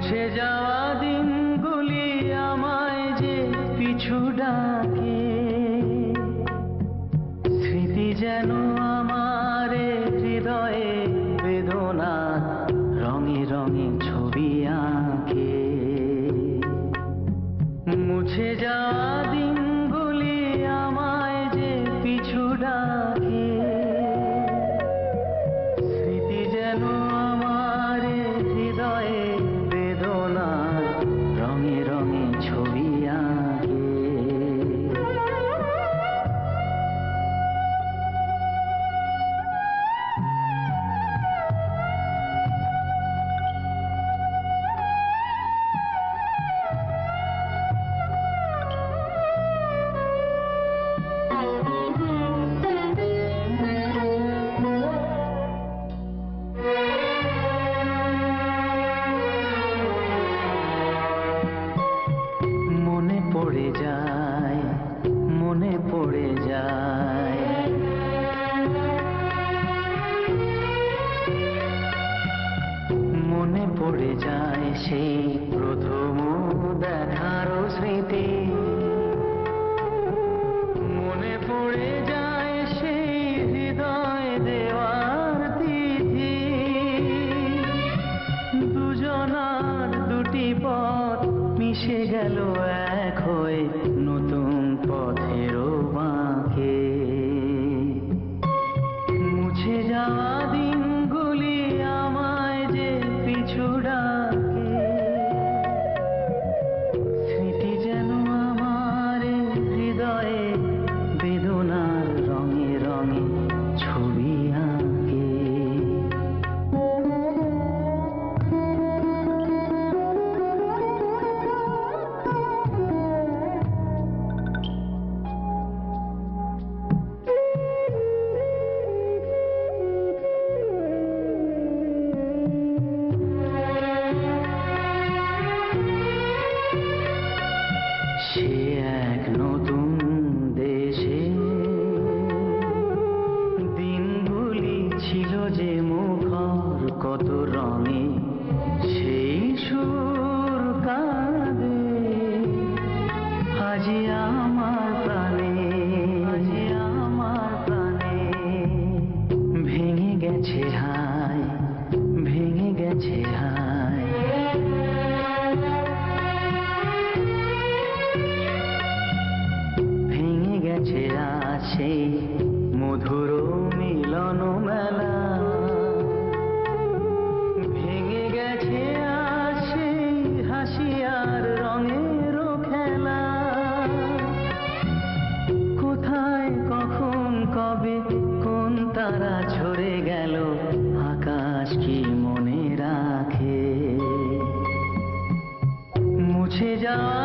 মুছে যাওয়া দিনগুলি আমায় যে পিছু ডাকে, স্মৃতি যেন আমার হৃদয়ে বেদনা রঙে রঙে ছবি আঁকে। মুছে যাওয়া দিনগুলি আমায় যে পিছু ডাকে, স্মৃতি যেন আমার হৃদয়ে বেদনা রঙে রঙে ছবি আঁকে। মনে পড়ে যায়, মনে পড়ে যায়, মনে পড়ে যায় সেই প্রথম দেখার স্মৃতি। মনে পড়ে যায় সেই হৃদয় দেওয়ার তিথি। দুজনার দুটি পথ মিশে গেল এক হয়ে নতুন পথেরও বাঁকে। মুছে যাওয়া দিনগুলি আমায় যে পিছু ডাকে, স্মৃতি যেন আমার হৃদয়ে বেদনার রঙে রঙে ছবি আঁকে। সে এক নতুন দেশে দিনগুলি ছিল যে মুখর কত রঙে, সেই সুর কাঁদে আজি আমার প্রাণে, আজি আমার প্রাণে। ভেঙে গেছে হায়, ভেঙে গেছে হায়, ভেঙে গেছে আছে মধুর মিলন মেলা। ভেঙে গেছে আছে হাসি আর রঙের খেলা। কোথায় কখন কবে কোন তারা ঝরে গেল, আকাশ কি মনে রাখে। মুছে যাওয়া